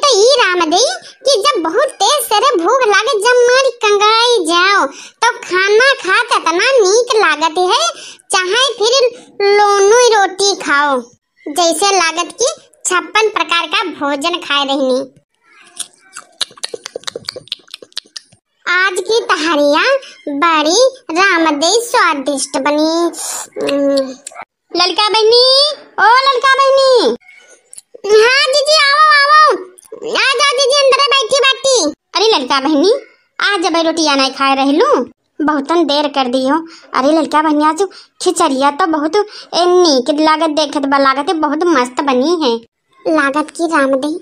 तो ई रामदेई कि जब बहुत तेज सरे भूख लागे, जब मारी कंगाई जाओ तो खाना खात इतना नीक लागत है, चाहे फिर लोनू रोटी खाओ, जैसे लागत की 56 प्रकार का भोजन खाए रहनी। आज की तहारियाँ बड़ी रामदेई स्वादिष्ट बनी। ललका बहनी, ओ ललका बहनी। हाँ जीजी आओ आओ, आ जाओ जीजी, अंदर बैठी बैठी। अरे ललका बहनी, आज जब रोटियां नहीं खाए रहलू, बहुतन देर कर दी हो। अरे ललका बहनी, आज खिचड़िया तो बहुत नीक लागत, देखत बा लागत बहुत मस्त बनी है। लागत की रामदेई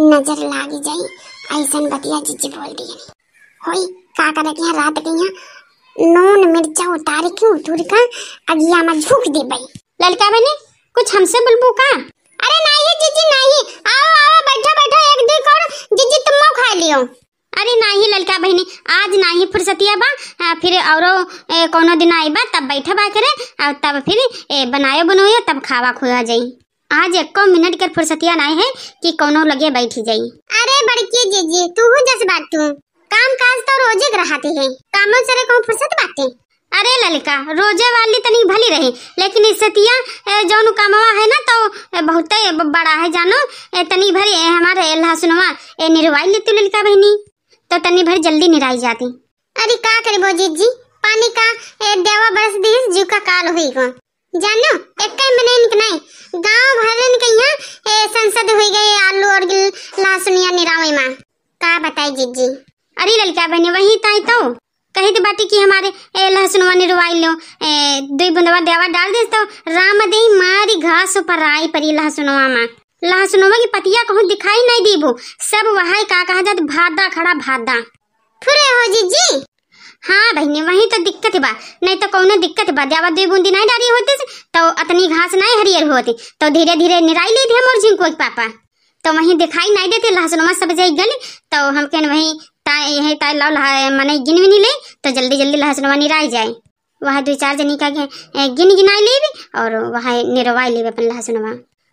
नजर लागी जाई, ऐसन बतिया जीजी बोल दी होई। का करे के रात के यहाँ नून मिर्चा उतार के उठूर का अगिया में झूक दे बई। ललका बहनी कुछ हमसे बोलबू का? अरे नहीं जीजी नहीं, आओ आओ बैठो बैठो, एक दो और जीजी तुम खा लियो। अरे नहीं ललका बहनी, आज नहीं फुर्सतिया बा, फिर औरो कोनो दिन आईबा तब बैठा बा करे, और तब फिर बनायो बनोयो तब खावा खुआ जाई। आज 1 मिनट के फुर्सतिया नहीं है कि कोनो लगे बैठी जाई। अरे बड़की जीजी तू हो जस बात, तू काम काज तो रोजे रहती है, कामों से कौन फुर्सत बाटे। अरे ललिका रोजे वाली तनी भली रही, लेकिन सतिया जौन कामवा है ना तो बहुत बड़ा है जानो, तनी भरी हमारे लहसुनवा निरवाई लेती ललिका बहनी, तो तनी भर जल्दी निराई जाती। अरे का करबो जीजी, पानी का देवा बरस दी जीव का काल हुई को जानो, एक महीने नहीं गांव भरन के यहाँ संसद हुई गई आलू और लहसुनिया निरावे मां, का बताई जीजी। अरे ललिका बहनी वही ताई तो कही तो बाटी की हमारे लहसुनवा निरवाई लो, 2 बूंदवा देवा डाल दे तो रामदेई मारी घास पर आई परी लहसुनवा मां। लहसुनवा की पतिया कहूँ दिखाई नहीं दीबो, सब वहां का कहा जात भादा खड़ा भादा फुरे हो जीजी। हाँ बहनी वही तो दिक्कत बा, नहीं तो कौनो दिक्कत बा, देवा 2 बूंदी नहीं डाली होती तो अतनी घास नहीं हरियर होती, तो धीरे धीरे निराई ले थे मोर झिंको पापा, तो वही दिखाई नहीं देते लहसुनवा सब जाई गली, तो हम कहन वही ताई ताई लाल मने गिन विनी ले तो जल्दी जल्दी लहसुनवा निराई जाए। वह 2-4 जनी का गिन गिनाई ले और वह निरवाई ले अपन लहसुनवा।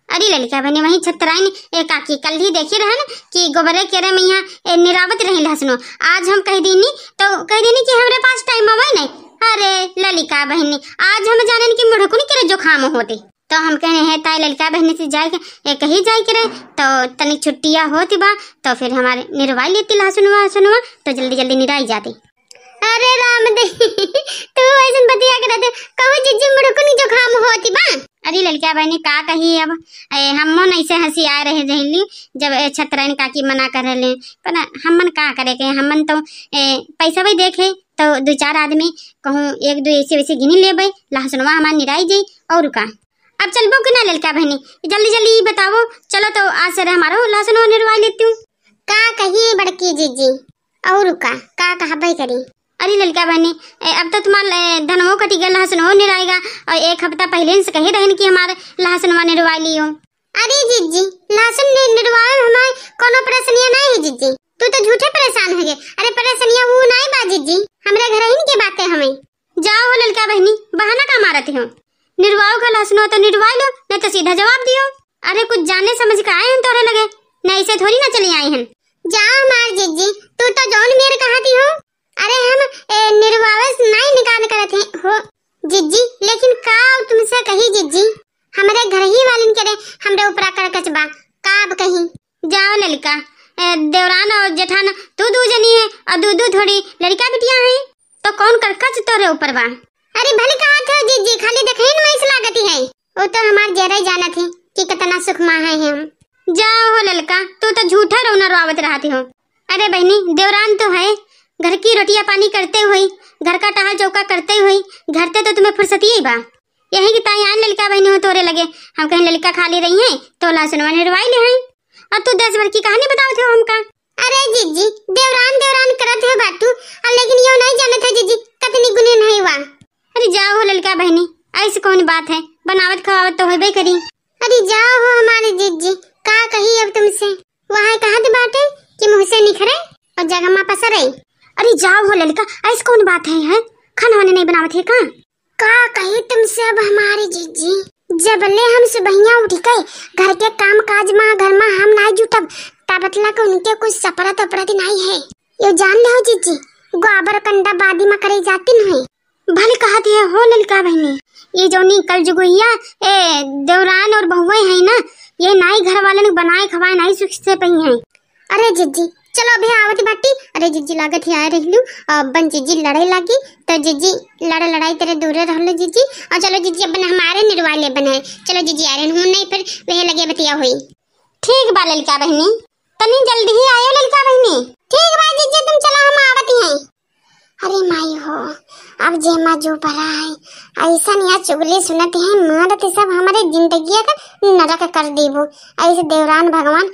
अरे ललिका बहनी वही छतराइन काकी कल ही देखी रहन कि गोबरे केरे में यहाँ निरावत रही लहसुनो, आज हम कह देनी तो कह देनी कि हमारे पास टाइम हुआ नहीं। अरे ललिका बहनी आज हम जाने की मुढ़कुन के जुखाम होते, तो हम कहे हैं ताई ललिका बहनी से जाए कहीं जाए करे, तो तनिक छुट्टिया होती बा तो फिर हमारे निरवाई लेती लहसुनवा तो जल्दी जल्दी निराई जाती। अरे रामदेई तू ऐसन बतिया करत कहू जीजी मुड़कुनी जुखाम होती बा। अरे ललिका बहनी का कही, अब हमन ऐसे हंसी आ रहे रही जब छतराइन काकी मना कर रहे, पर हमन का करे के, हमन तो पैसा भी देखे तो 2-4 आदमी कहूँ 1-2 ऐसे वैसे गिनी ले लहसुनवा हमार निराई जाई। और का अब चलबो कि ना ललिका बहनी, जल्दी जल्दी बताओ। चलो तो आज से हमारा लहसुन निरवा लेती हूँ। का कही बड़की जीजी, और का कहबे करी। अरे ललिका बहनी अब तो तुम्हारा धनवो कटी गया, लहसुन निराएगा, और 1 हफ्ता पहले से कही रहन कि हमारे लहसुनवा निरवा लियो। अरे जीजी लहसुन निरवाए हमारे कोनो परेशानियां नहीं है जीजी, तू तो झूठे परेशान हो गए। अरे परेशानियां वो नहीं बा जीजी, हमारे घर ही की बातें हमें। जाओ हो ललिका बहनी, बहाना का मारते हो, निरवाओ का लहसुन तो निरवाई लो, नहीं तो सीधा जवाब दियो। अरे कुछ जाने समझ के आए हैं तोरे लगे, नहीं से थोड़ी ना चली आई हैं। जाओ मार जीजी, तू तो जौन मेरे कहती हो। अरे हम निरवावस नहीं निकाल करते हो जीजी, लेकिन का तुमसे कही जीजी, हमारे घर ही वालिन करे हमरे ऊपर कर कचबा का अब कहीं। जाओ ललिका, देवरान और जेठान तू 2 जनी है और 2 थोड़ी लड़का बिटिया है, तो कौन कर कच तोरे ऊपर बा। अरे भले कहा थे जीजी, खाली देखे न मैं लागती है, वो तो हमार जरा जाना थे कि कितना सुख मा है हम। जाओ हो ललका, तू तो झूठा रोना रोवत रहती हो। अरे बहनी देवरान तो है, घर की रोटियां पानी करते हुए, घर का टहल चौका करते हुए, घर ते तो तुम्हें फुर्सत ही बा। यही की ताई आन ललिका बहनी हो तोरे लगे, हम कहीं ललिका खाली रही है तो लहसुनवा निरवाई ले हैं, और तू 10 बार की कहानी बताओ थे हमका। अरे जीजी देवरान करत है बातू, लेकिन यो नहीं जानत है जीजी कतनी गुने नहीं हुआ। अरे जाओ हो ललिका बहनी, ऐसी कौन बात है, बनावत खवावत तो होबे करी। अरे जाओ हो हमारे जीजी, का कही अब तुमसे, वहाँ कहत बाटे कि मुँह से निखरे और जगह माँ पसरे। अरे जाओ हो ललिका, ऐसी कौन बात है, खाना वाने नहीं बनावत है का कही तुमसे अब हमारी जीजी, जब ले हम सुबहिया उठ गए घर के काम काज में घर में हम नहीं जुटब पता बतला के उनके कुछ सपरा तपरा नहीं है। ये जान ले हो जीजी गोबर कंडा बादी में करे जाती नहीं भले कहती है हो ललका बहनी। ये जो नी कल जुगुइया ए देवरान और बहुएं है ना, ये नाई घर वाले ने बनाए खवाए नाई सुख से पई है। अरे जीजी चलो अभी आवत बाटी। अरे जीजी लागत ही आए रहलू बन जीजी लड़ाई लगी तो जीजी लड़ाई तेरे दूरे रहलो जीजी। और चलो जीजी अपन हमारे निर्वाले बनाए। चलो जीजी आ रहे हूं नहीं फिर वह लगे बतिया हुई। ठीक बा ललका बहनी तनी जल्दी ही आयो ललका बहनी। ठीक बा जीजी तुम चलो हम आवत हैं। अरे माई हो अब जेमा जो भरा है ऐसा नहीं चुगली सुनते हैं मारत सब हमारे जिंदगी का नरक कर देबो। ऐसे देवरान भगवान